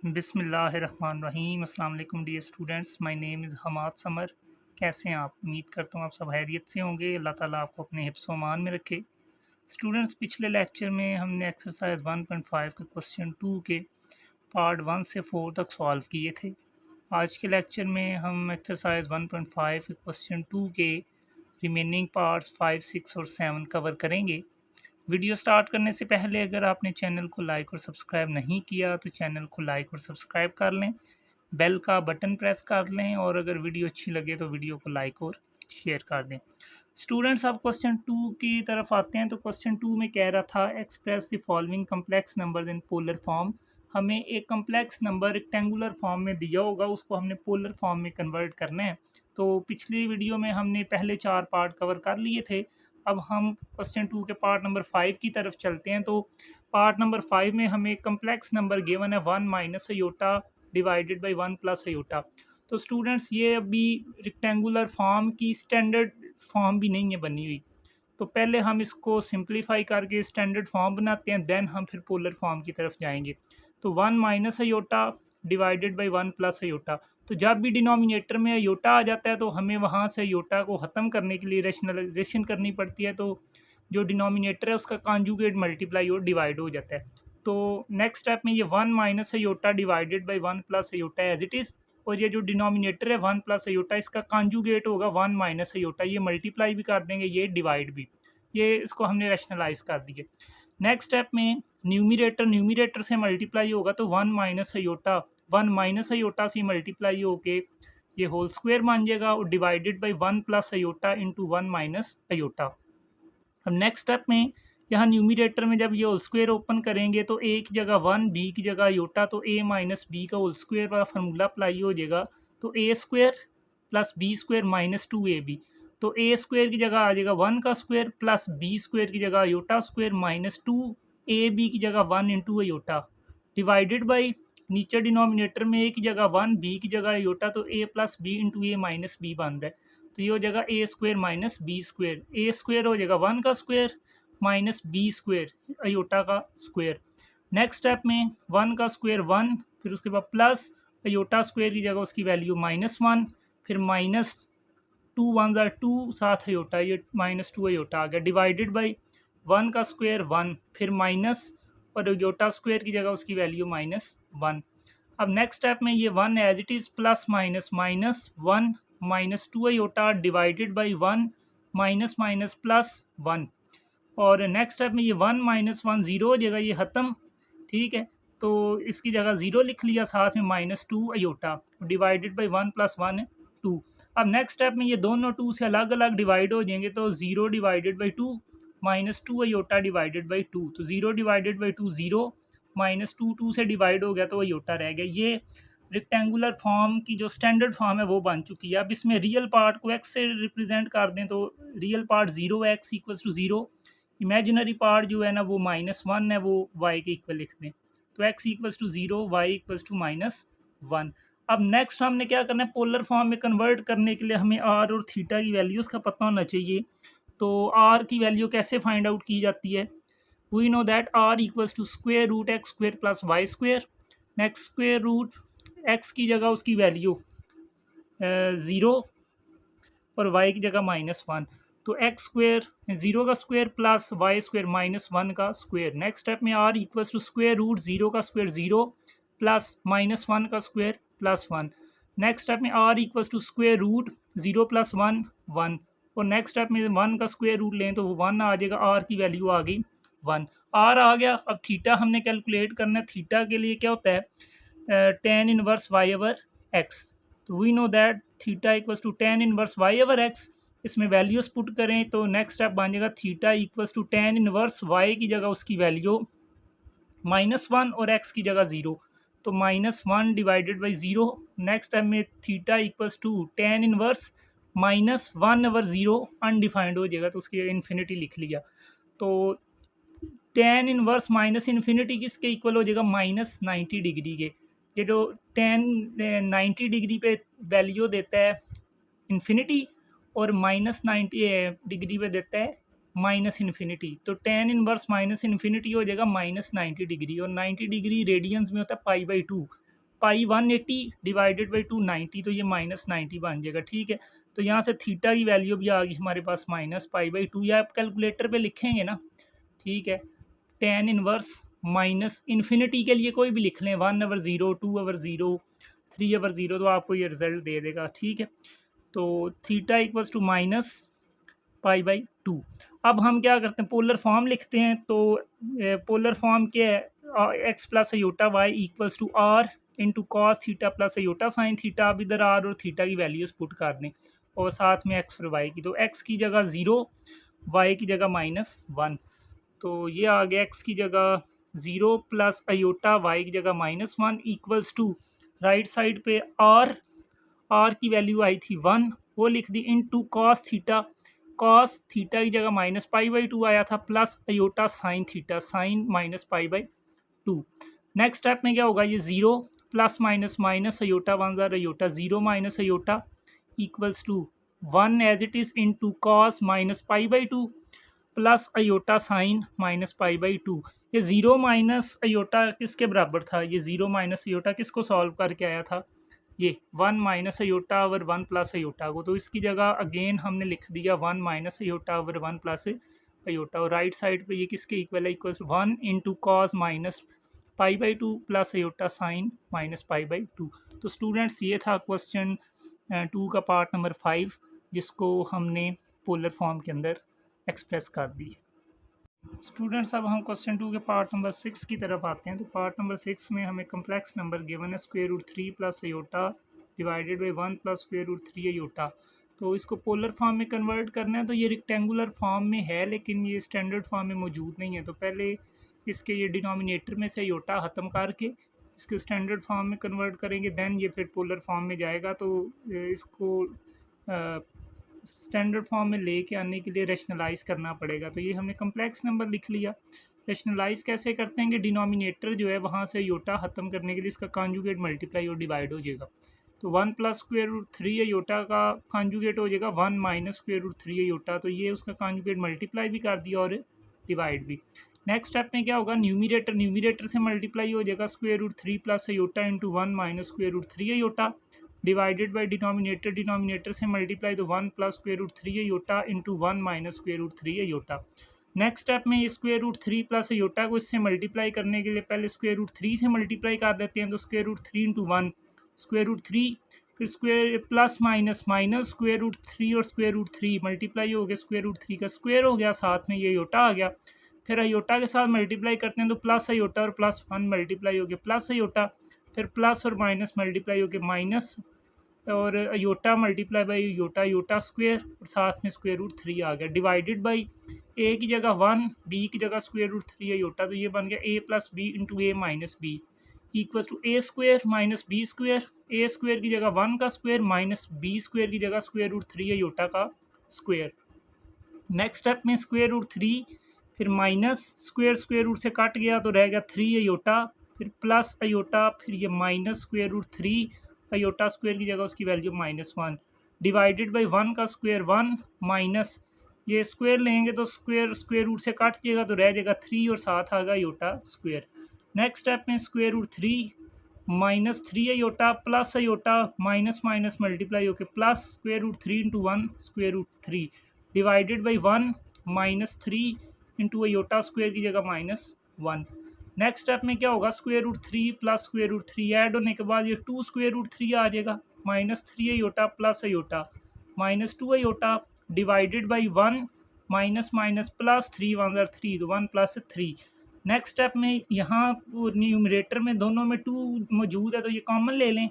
बिस्मिल्लाहिर्रहमानिर्रहीम। अस्सलाम वालेकुम dear students, my name is Hamad Samar. कैसे हैं आप? उम्मीद करता हूँ आप सब खैरियत से होंगे। अल्लाह ताला आपको अपने हिफ्ज़ व अमान में रखे। स्टूडेंट्स, पिछले लेक्चर में हमने एक्सरसाइज 1.5 के क्वेश्चन 2 के पार्ट 1 से 4 तक सॉल्व किए थे। आज के लेक्चर में हम एक्सरसाइज 1.5 के क्वेश्चन 2 के रिमेनिंग पार्ट्स 5, 6 और 7 कवर करेंगे। वीडियो स्टार्ट करने से पहले अगर आपने चैनल को लाइक और सब्सक्राइब नहीं किया तो चैनल को लाइक और सब्सक्राइब कर लें, बेल का बटन प्रेस कर लें और अगर वीडियो अच्छी लगे तो वीडियो को लाइक और शेयर कर दें। स्टूडेंट्स, अब क्वेश्चन 2 की तरफ आते हैं। तो क्वेश्चन 2 में कह रहा था express the following complex numbers in polar form. हमें एक कम्प्लेक्स नंबर रेक्टेंगुलर फॉर्म में दिया होगा, उसको हमने पोलर फॉर्म में कन्वर्ट करना है। तो पिछली वीडियो में हमने पहले 4 पार्ट कवर कर लिए थे। अब हम क्वेश्चन 2 के पार्ट नंबर 5 की तरफ चलते हैं। तो पार्ट नंबर 5 में हमें कम्प्लेक्स नंबर गिवन है 1 minus iota divided by 1 plus aorta. तो स्टूडेंट्स, ये अभी रेक्टेंगुलर फॉर्म की स्टैंडर्ड फॉर्म भी नहीं है बनी हुई। तो पहले हम इसको सिंप्लीफाई करके स्टैंडर्ड फॉर्म बनाते हैं, देन हम फिर पोलर फॉर्म की तरफ जाएंगे। तो 1 minus iota divided by 1 plus aorta. तो जब भी डिनोमिनेटर में अयोटा आ जाता है तो हमें वहाँ से अयोटा को ख़त्म करने के लिए रैशनलाइजेशन करनी पड़ती है। तो जो डिनोमिनेटर है उसका कॉन्जुगेट मल्टीप्लाई और डिवाइड हो जाता है। तो नेक्स्ट स्टेप में ये 1 minus iota divided by 1 plus iota as it is, और ये जो डिनोमिनेटर है 1 प्लस अयोटा, इसका कॉन्जुगेट होगा 1 माइनस अयोटा। ये मल्टीप्लाई भी कर देंगे, ये डिवाइड भी। ये इसको हमने रैशनलाइज कर दिया। नेक्स्ट स्टेप में न्यूमिरेटर से मल्टीप्लाई होगा तो 1 माइनस अयोटा, 1 माइनस अयोटा से मल्टीप्लाई होके ये होल स्क्वायर मान जाएगा और divided by 1 plus iota into 1 minus aorta. अब नेक्स्ट स्टेप में यहाँ न्यूमिरेटर में जब ये होल स्क्वायर ओपन करेंगे तो ए की जगह 1, बी की जगह अयोटा, तो ए माइनस बी का होल स्क्वायर वाला फार्मूला अप्लाई हो जाएगा। तो a square plus b square minus 2ab। तो ए स्क्वायर की जगह आ जाएगा 1 का स्क्वायर प्लस बी स्क्वायर की जगह अयोटा स्क्वायर माइनस 2ab की जगह 1 इंटू अयोटा डिवाइडेड बाई नीचे डिनोमिनेटर में ए की जगह 1, बी की जगह अयोटा, तो a plus b into a minus b बन रहा है। तो ये हो जाएगा a square minus b square. A square हो जाएगा 1 का square minus b square iota का स्क्वायर। नेक्स्ट स्टेप में 1 का स्क्वायर 1, फिर उसके बाद प्लस अयोटा स्क्वायर की जगह उसकी वैल्यू -1, फिर माइनस 2 1 ज़ा 2, साथ अयोटा, ये -2 अयोटा आ गया डिवाइडेड बाई 1 का स्क्वायर 1, फिर माइनस और अयोटा स्क्वायर की जगह उसकी वैल्यू -1। अब नेक्स्ट स्टेप में ये 1 as it is plus minus -1 minus 2 iota divided by 1 minus minus plus 1। और नेक्स्ट स्टेप में ये 1 माइनस 1 ज़ीरो हो जाएगा, ये ख़त्म। ठीक है, तो इसकी जगह ज़ीरो लिख लिया, साथ में -2 अयोटा डिवाइडेड बाई 1 प्लस 1 2। अब नेक्स्ट स्टेप में ये दोनों 2 से अलग अलग डिवाइड हो जाएंगे, तो 0 divided by 2 -2 iota divided by 2। तो 0 डिवाइडेड बाई 2 ज़ीरो, -2 2 से डिवाइड हो गया तो अयोटा रह गया। ये रेक्टेंगुलर फॉर्म की जो स्टैंडर्ड फॉर्म है वो बन चुकी है। अब इसमें रियल पार्ट को x से रिप्रेजेंट कर दें तो रियल पार्ट 0 है, x equals to 0। Imaginary part जो है ना वो -1 है, वो y के इक्वल लिख दें। तो x equals to 0, y equals to -1। अब नेक्स्ट हमने क्या करना है, पोलर फॉर्म में कन्वर्ट करने के लिए हमें r और थीटा की वैल्यूज़ का पता होना चाहिए। तो r की वैल्यू कैसे फाइंड आउट की जाती है? We know that r equals to square root x square plus y square. Next square root x की जगह उसकी वैल्यू 0 और y की जगह -1। तो एक्स स्क्वायर 0 का स्क्वायर प्लस वाई स्क्वायर -1 का स्क्वायर। नेक्स्ट स्टेप में r equals to square root 0 का स्क्वायर 0 प्लस -1 का स्क्वायर प्लस 1। नेक्स्ट स्टेप में r equals to square root 0 plus 1 1। और नेक्स्ट स्टेप में 1 का स्क्वायर रूट लें तो वो 1 आ जाएगा, r की वैल्यू आ गई 1। r आ गया। अब थीटा हमने कैलकुलेट करना है। थीटा के लिए क्या होता है, tan inverse y over x। तो we know that theta equals to tan inverse y over x। इसमें वैल्यूज़ पुट करें तो नेक्स्ट स्टेप बन जाएगा theta equals to tan inverse y की जगह उसकी वैल्यू -1 और x की जगह 0, तो -1 डिवाइडेड बाई 0। नेक्स्ट स्टेप में theta equals to tan inverse -1 over 0 undefined हो जाएगा, तो उसकी जगह इन्फिनिटी लिख लिया। तो tan इनवर्स माइनस इन्फिनिटी किसके इक्वल हो जाएगा, -90 डिग्री के। ये जो tan 90 डिग्री पे वैल्यू देता है इन्फिनिटी और -90 डिग्री पे देता है माइनस इन्फिनिटी, तो tan इनवर्स माइनस इन्फिनिटी हो जाएगा -90 डिग्री। और 90 डिग्री रेडियंस में होता है π/2। पाई 180 डिवाइडेड बाई 290, तो ये माइनस 90 बन जाएगा। ठीक है, तो यहाँ से थीटा की वैल्यू भी आ गई हमारे पास माइनस पाई बाई 2, या आप कैलकुलेटर पे लिखेंगे ना। ठीक है, टेन इनवर्स माइनस इन्फिनिटी के लिए कोई भी लिख लें, 1/0, 2/0, 3/0, तो आपको ये रिजल्ट दे देगा। ठीक है, तो theta equals to minus pi by 2। अब हम क्या करते हैं, पोलर फॉर्म लिखते हैं। तो पोलर फॉर्म क्या है, x plus iota y equals to r into cos theta plus iota sine theta. अब इधर आर और थीटा की वैल्यूज पुट कर दें और साथ में एक्स और वाई की। तो एक्स की जगह 0, वाई की जगह -1। तो ये आ गया एक्स की जगह 0 प्लस अयोटा, वाई की जगह -1 इक्वल्स टू राइट साइड पे आर की वैल्यू आई थी 1, वो लिख दी, इन टू कॉस थीटा की जगह माइनस पाई बाई 2 आया था, plus iota sine theta, sine minus pi by 2। Next step में क्या होगा, ये 0 प्लस माइनस माइनस अयोटा 1 ज़ार iota, 0 minus iota equals to 1 as it is into cos minus pi by 2 plus iota sign minus pi by 2। ये 0 minus aorta किसके बराबर था, ये 0 माइनस अयोटा किसको सॉल्व करके आया था, ये 1 minus aorta over 1 plus aorta को। तो इसकी जगह अगेन हमने लिख दिया 1 minus aorta over 1 plus iota, और राइट साइड पे ये किसके इक्वल है, equals 1 into cos minus pi by 2 plus iota sign minus pi by 2। तो स्टूडेंट्स ये था क्वेश्चन 2 का पार्ट नंबर 5, जिसको हमने पोलर फॉर्म के अंदर एक्सप्रेस कर दी। स्टूडेंट्स अब हम क्वेश्चन 2 के पार्ट नंबर 6 की तरफ आते हैं। तो पार्ट नंबर 6 में हमें कम्प्लेक्स नंबर गिवन है square root 3 plus iota divided by 1 plus square root 3 iota. तो इसको पोलर फॉर्म में कन्वर्ट करना है। तो ये रेक्टेंगुलर फॉर्म में है, लेकिन ये स्टैंडर्ड फॉर्म में मौजूद नहीं है। तो पहले इसके ये डिनोमिनेटर में से अयोटा ख़त्म करके इसके स्टैंडर्ड फॉर्म में कन्वर्ट करेंगे, दैन ये फिर पोलर फॉर्म में जाएगा। तो इसको स्टैंडर्ड फॉर्म में लेके आने के लिए रैशनलाइज करना पड़ेगा। तो ये हमने कम्प्लेक्स नंबर लिख लिया। रैशनलाइज कैसे करते हैं कि डिनोमिनेटर जो है वहाँ से अयोटा ख़त्म करने के लिए इसका कॉन्जुगेट मल्टीप्लाई और डिवाइड हो जाएगा। तो 1 प्लस स्क्वायर रूट 3 अयोटा का कॉन्जुगेट हो जाएगा 1 माइनस स्क्वायर रूट 3 अयोटा। तो ये उसका कॉन्जुगेट मल्टीप्लाई भी कर दिया और डिवाइड भी। नेक्स्ट स्टेप में क्या होगा, न्यूमिरेटर से मल्टीप्लाई हो जाएगा square root 3 plus iota into 1 minus square root 3 iota divided by denominator से मल्टीप्लाई, तो 1 plus square root 3 iota into 1 minus square root 3 iota. Next step में ये स्क्वायर रूट 3 प्लस अयोटा को इससे मल्टीप्लाई करने के लिए पहले स्क्वायर रूट 3 से मल्टीप्लाई कर देते हैं। तो square root 3 into 1 square root 3, फिर square plus minus minus square root 3 और स्क्वायर रूट 3 मल्टीप्लाई हो गया, स्क्वायर रूट 3 का स्क्वायर हो गया, साथ में ये अयोटा आ गया। फिर अयोटा के साथ मल्टीप्लाई करते हैं तो प्लस अयोटा और प्लस 1 मल्टीप्लाई हो गया प्लस अयोटा, फिर प्लस और माइनस मल्टीप्लाई हो गया माइनस और iota multiply by iota square और साथ में स्क्वायर रूट 3 आ गया, डिवाइडेड बाई ए की जगह 1, बी की जगह स्क्वायर रूट 3 अयोटा। तो ये बन गया a plus b into a minus b equals to a square minus b square, a square की जगह 1 का स्क्वायर माइनस बी स्क्वायर की जगह स्क्वायर रूट 3 अयोटा का स्क्वायर। नेक्स्ट स्टेप में स्क्वायर रूट 3, फिर माइनस स्क्वायर रूट से cut गया तो रह गया 3 अयोटा, फिर प्लस अयोटा, फिर ये minus square root 3 iota square की जगह उसकी वैल्यू -1 डिवाइडेड बाई 1 का स्क्वायर 1 माइनस ये स्क्वायर लेंगे तो स्क्वायर रूट से काट जाएगा तो रह जाएगा 3 और साथ आ गया अयोटा स्क्वायर। नेक्स्ट स्टेप में square root 3 minus 3 iota plus iota minus minus multiply होकर plus square root 3 into 1 square root 3 divided by 1 minus 3 into iota square की जगह -1। नेक्स्ट स्टेप में क्या होगा, square root 3 plus square root 3 add होने के बाद ये 2 स्क्वायर रूट 3 आ जाएगा, -3 iota plus iota -2 iota divided by 1 minus minus plus 3 1 ज़ार 3 तो 1 प्लस 3। नेक्स्ट स्टेप में यहाँ न्यूमरेटर में दोनों में 2 मौजूद है तो ये कॉमन ले लें,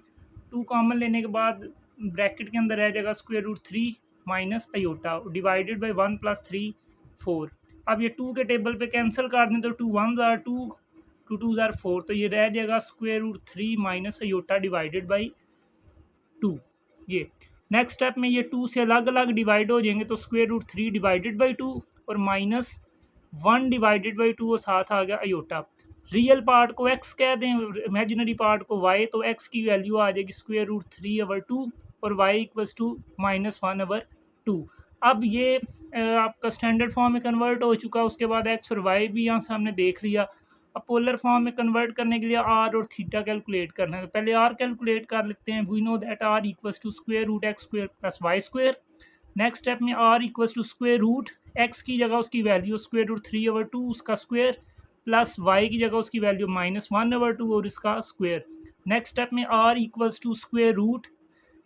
2 कॉमन लेने के बाद ब्रैकेट के अंदर रह जाएगा square root 3 minus iota divided by 1 plus 3 4। अब ये 2 के टेबल पे कैंसिल कर दें तो 2 1 ज़ार 2 2 2 ज़ार 4, तो ये रह जाएगा square root 3 minus iota divided by 2। ये नेक्स्ट स्टेप में ये 2 से अलग अलग डिवाइड हो जाएंगे तो स्क्वायर रूट 3 डिवाइडेड बाई 2 और -1 डिवाइडेड बाई 2 और साथ आ गया अयोटा। रियल पार्ट को x कह दें, इमेजिनरी पार्ट को y, तो x की वैल्यू आ जाएगी स्क्वायर रूट 3/2 और y इक्वल्स टू -1/2। अब ये आपका स्टैंडर्ड फॉर्म में कन्वर्ट हो चुका, उसके बाद x और y भी यहाँ से हमने देख लिया। अब पोलर फॉर्म में कन्वर्ट करने के लिए आर और थीटा कैलकुलेट करना है। तो पहले आर कैलकुलेट कर लेते हैं। We know that r equals to square root x square plus y square. Next step में r equals to square root x की जगह उसकी वैल्यू स्क्वायर रूट 3/2 उसका स्क्वायर प्लस वाई की जगह उसकी वैल्यू -1/2 और इसका स्क्वायर। नेक्स्ट स्टेप में r equals to square root,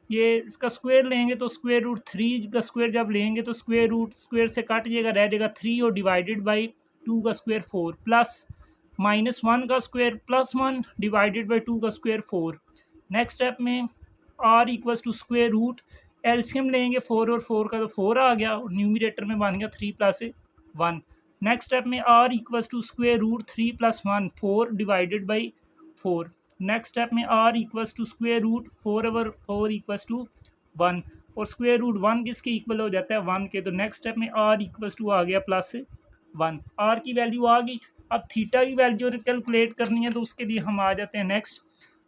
ये इसका स्क्वायर लेंगे तो स्क्वायर रूट 3 का स्क्वायर जब लेंगे तो स्क्वायर रूट स्क्वायर से कट जाएगा, रह जाएगा 3 और डिवाइडेड बाई 2 का स्क्वायर 4 प्लस -1 का स्क्वायर प्लस 1 डिवाइडेड बाई 2 का स्क्वायर 4। नेक्स्ट स्टेप में r equals to square root, LCM लेंगे 4 और 4 का तो 4 आ गया और न्यूमिनेटर में बन गया 3 + 1। नेक्स्ट स्टेप में r equals to square root 3 + 1 4 divided by 4। Next step में r equals to square root 4/4 equals to 1 और स्क्वायर रूट 1 किसके इक्वल हो जाता है 1 के। तो नेक्स्ट स्टेप में आर इक्वल्स टू आ गया +1। आर की वैल्यू आ गई। अब थीटा की वैल्यू कैलकुलेट करनी है तो उसके लिए हम आ जाते हैं next.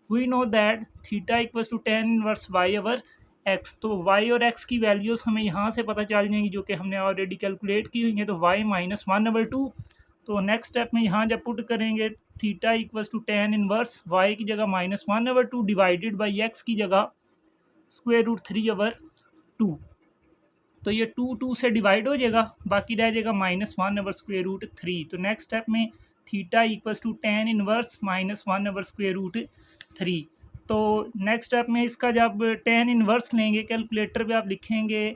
We know that theta equals to tan inverse y over x. तो वाई और एक्स की वैल्यूज़ हमें यहाँ से पता चल जाएंगी जो कि हमने ऑलरेडी कैलकुलेट की हुई हैं। तो वाई -1/2। तो नेक्स्ट स्टेप में यहाँ जब पुट करेंगे theta equals to tan inverse y की जगह -1/2 डिवाइडेड बाई एक्स की जगह स्क्वायर रूट 3/2। तो ये 2 से डिवाइड हो जाएगा, बाकी रह जाएगा -1/√3। तो नेक्स्ट स्टेप में theta equals to tan inverse -1/√3। तो नेक्स्ट स्टेप में इसका जब tan इनवर्स लेंगे कैलकुलेटर पे आप लिखेंगे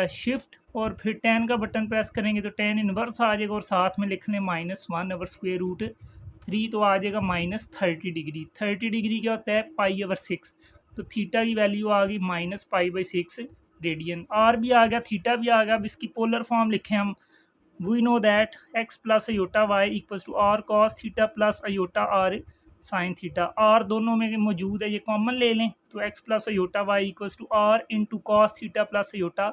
शिफ्ट और फिर tan का बटन प्रेस करेंगे तो tan इनवर्स आ जाएगा और साथ में लिख लें -1/√3 तो आ जाएगा -30 डिग्री। 30 डिग्री क्या होता है π/6। तो थीटा की वैल्यू आ गई -π/6 रेडियन। आर भी आ गया, थीटा भी आ गया। अब इसकी पोलर फॉर्म लिखें हम। We know that x plus iota y equals to r cos theta plus iota r sine theta. R दोनों में मौजूद है, ये कॉमन ले लें तो x plus iota y equals to r into cos theta plus iota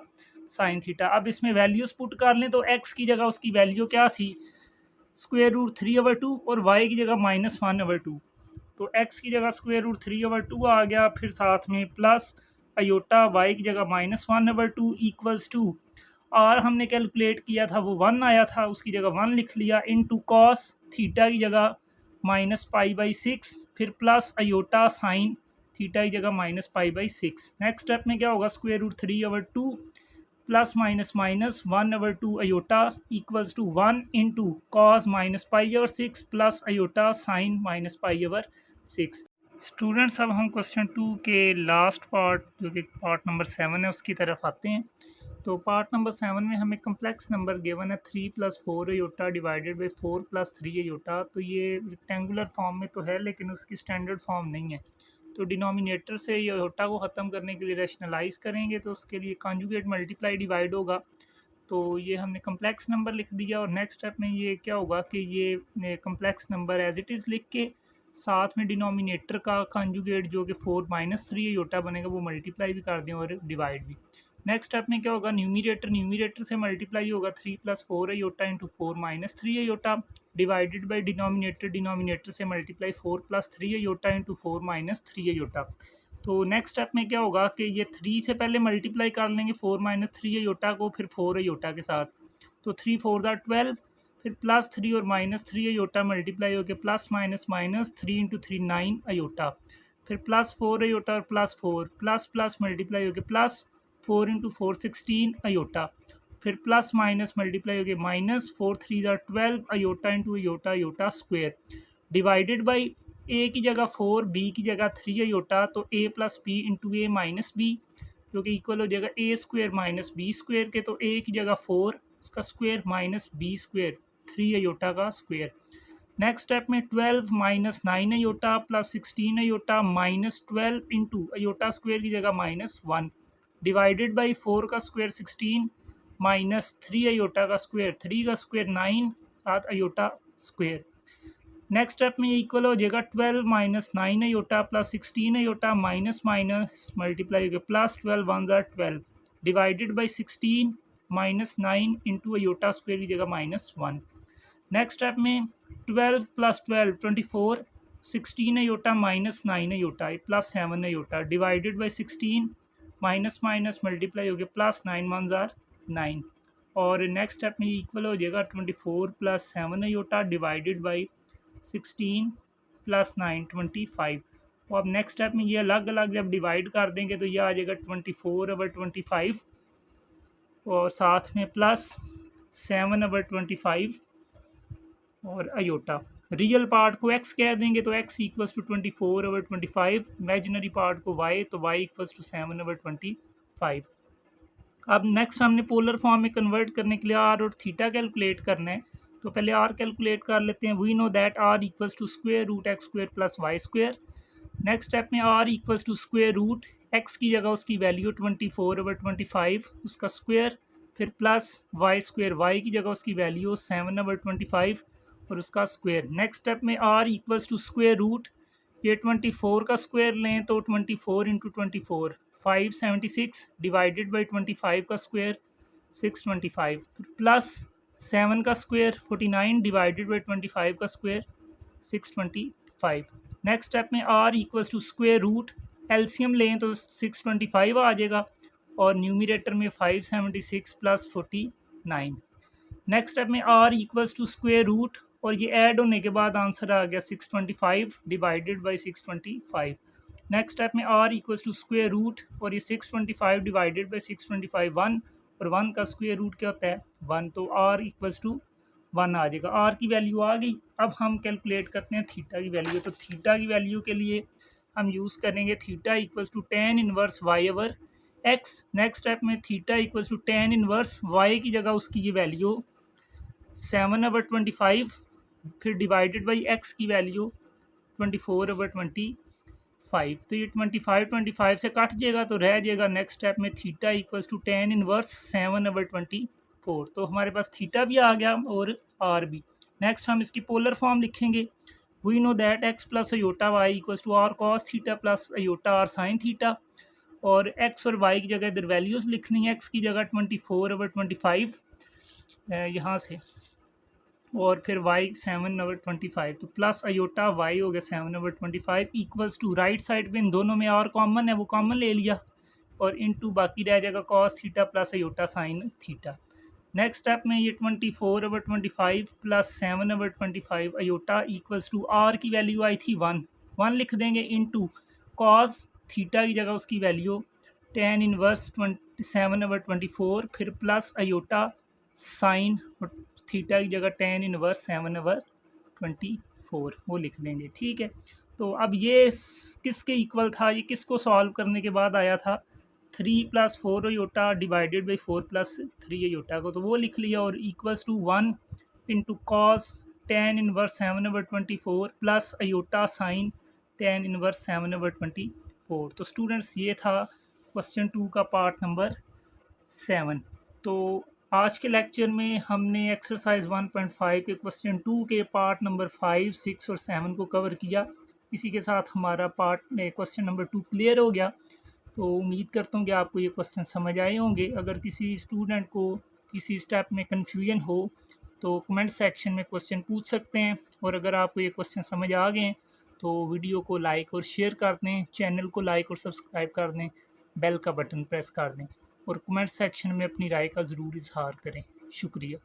sine theta. अब इसमें वैल्यूज़ पुट कर लें तो एक्स की जगह उसकी वैल्यू क्या थी स्क्वायर रूट 3/2 और वाई की जगह -1/2। तो एक्स की जगह स्क्वायर रूट 3/2 आ गया, फिर साथ में प्लस अयोटा वाई की जगह -1/2 इक्वल्स टू आर हमने कैलकुलेट किया था वो 1 आया था, उसकी जगह 1 लिख लिया इंटू कॉस थीटा की जगह -π/6 फिर प्लस अयोटा साइन थीटा की जगह -π/6। नेक्स्ट स्टेप में क्या होगा square root 3/2 plus minus 1/2 iota equals to 1 into cos -π/6 plus iota sine -π/6। Students अब हम क्वेश्चन 2 के लास्ट पार्ट जो कि पार्ट नंबर 7 है उसकी तरफ आते हैं। तो पार्ट नंबर 7 में हमें कम्प्लेक्स नंबर गिवन है 3 + 4 अयोटा डिवाइडेड बाई 4 + 3 अयोटा। तो ये रेक्टेंगुलर फॉर्म में तो है लेकिन उसकी स्टैंडर्ड फॉर्म नहीं है। तो डिनोमिनेटर से अयोटा को ख़त्म करने के लिए रैशनलाइज करेंगे तो उसके लिए कॉन्जुगेट मल्टीप्लाई डिवाइड होगा। तो ये हमने कम्प्लेक्स नंबर लिख दिया और नेक्स्ट स्टेप में ये क्या होगा कि ये complex number as it is लिख के साथ में डिनोमिनेटर का कॉन्जुगेट जो कि 4 - 3 अयोटा बनेगा वो मल्टीप्लाई भी कर दें और डिवाइड भी। नेक्स्ट स्टेप में क्या होगा न्यूमिनेटर से मल्टीप्लाई होगा 3 + 4 iota into 4 - 3 iota divided by denominator से मल्टीप्लाई 4 + 3 अयोटा इंटू 4 - 3 अयोटा। तो नेक्स्ट स्टेप में क्या होगा कि ये 3 से पहले मल्टीप्लाई कर लेंगे 4 - 3 अयोटा को, फिर 4 अयोटा के साथ। तो 3 × 4 = 12, फिर +3 और -3 अयोटा मल्टीप्लाई होकर प्लस माइनस 3 × 3 9 अयोटा, फिर +4 अयोटा और +4 प्लस मल्टीप्लाई होकर +4 × 4 16 अयोटा, फिर प्लस माइनस मल्टीप्लाई होकर -4 × 3 = 12 iota into iota iota square divided by a की जगह 4 बी की जगह 3 अयोटा। तो a + b into a - b जो कि इक्वल हो जाएगा a² - b स्क्वेयर के। तो a की जगह 4 उसका स्क्वेयर -b स्क्वेयर 3 अयोटा का स्क्वेयर। नेक्स्ट स्टेप में 12 - 9 iota plus 16 iota -12 into iota square की जगह -1 डिवाइडेड बाई 4 का स्क्वेयर 16 -3 अयोटा का स्क्वेयर 3 का square 9 7 iota square. Next step में ये इक्वल हो जाएगा 12 - 9 iota plus 16 iota minus multiply हो गया +12 1 = 12 divided by 16 -9 into iota square की जगह -1। नेक्स्ट स्टेप में 12 + 12 24 16 iota -9 iota plus 7 iota divided by 16 minus multiply हो गया +9 1 = 9 और नेक्स्ट स्टेप में इक्वल हो जाएगा 24 + 7 अयोटा डिवाइडेड बाई 16 प्लस 9 25। तो अब नेक्स्ट स्टेप में ये अलग अलग जब डिवाइड कर देंगे तो ये आ जाएगा 24/25 और साथ में प्लस 7/25 और अयोटा। रियल पार्ट को x कह देंगे तो x equals to 24/25, imaginary part को y तो y इक्वल्स टू 7/25। अब नेक्स्ट हमने पोलर फॉर्म में कन्वर्ट करने के लिए r और थीटा कैलकुलेट करना है। तो पहले r कैलकुलेट कर लेते हैं। We know that r equals to square root x square plus y square. Next step में r equals to square root x की जगह उसकी वैल्यू 24/25 उसका स्क्वायर, फिर प्लस वाई स्क्वायर, y की जगह उसकी वैल्यू 7/25 और उसका स्क्वायर। नेक्स्ट स्टेप में r equals to square root, ये 24 का स्क्वायर लें तो 24 इंटू 24 576 डिवाइडेड बाई 25 का स्क्वायर 625, प्लस 7 का स्क्वायर 49 डिवाइडेड बाई 25 का स्क्वायर 625। नेक्स्ट स्टेप में r equals to square root, LCM लें तो 625 आ जाएगा और न्यूमिरेटर में 576 प्लस 49। नेक्स्ट स्टेप में r equals to square root और ये ऐड होने के बाद आंसर आ गया 625 डिवाइडेड बाई 625। नेक्स्ट स्टेप में r equals to square root और ये 625 डिवाइडेड बाई 625 1 और 1 का स्क्वायर रूट क्या होता है 1, तो r इक्वल्स टू 1 आ जाएगा। r की वैल्यू आ गई। अब हम कैलकुलेट करते हैं थीटा की वैल्यू। तो थीटा की वैल्यू के लिए हम यूज़ करेंगे theta equals to tan inverse y over x। Next step में theta equals to tan inverse y की जगह उसकी ये वैल्यू 7/25, फिर डिवाइडेड बाई x की वैल्यू 24/25। तो ये 25 से कट जाएगा तो रह जाएगा नेक्स्ट स्टेप में theta equals to tan inverse 7/24। तो हमारे पास थीटा भी आ गया और r भी। नेक्स्ट हम इसकी पोलर फॉर्म लिखेंगे। We know that x plus iota y equals to r cos theta plus iota r sin theta, और x और y की जगह इधर वैल्यूज़ लिखनी है। x की जगह 24/25 यहाँ से, और फिर y 7/25, तो प्लस अयोटा y हो गया 7/25 इक्वल्स टू राइट साइड पे इन दोनों में और कॉमन है वो कॉमन ले लिया और इनटू बाकी रह जाएगा cos theta plus iota sine theta. Next step में ये 24/25 plus 7/25 iota equals to r की वैल्यू आई थी 1 लिख देंगे इनटू cos थीटा की जगह उसकी वैल्यू tan इनवर्स 7/24, फिर प्लस अयोटा साइन थीटा की जगह tan इनवर्स 7/24 वो लिख देंगे। ठीक है, तो अब ये किसके इक्वल था, ये किसको सॉल्व करने के बाद आया था 3 + 4 अयोटा डिवाइडेड बाई 4 + 3 अयोटा को, तो वो लिख लिया और equals to 1 into cos tan inverse 7/24 plus iota sine tan inverse 7/24। तो स्टूडेंट्स ये था क्वेश्चन 2 का पार्ट नंबर 7। तो आज के लेक्चर में हमने एक्सरसाइज 1.5 के क्वेश्चन 2 के पार्ट नंबर 5, 6 और 7 को कवर किया। इसी के साथ हमारा क्वेश्चन नंबर 2 क्लियर हो गया। तो उम्मीद करता हूँ कि आपको ये क्वेश्चन समझ आए होंगे। अगर किसी स्टूडेंट को किसी स्टेप में कन्फ्यूजन हो तो कमेंट सेक्शन में क्वेश्चन पूछ सकते हैं, और अगर आपको ये क्वेश्चन समझ आ गए तो वीडियो को लाइक और शेयर कर दें, चैनल को लाइक और सब्सक्राइब कर दें, बेल का बटन प्रेस कर दें और कमेंट सेक्शन में अपनी राय का ज़रूर इजहार करें। शुक्रिया।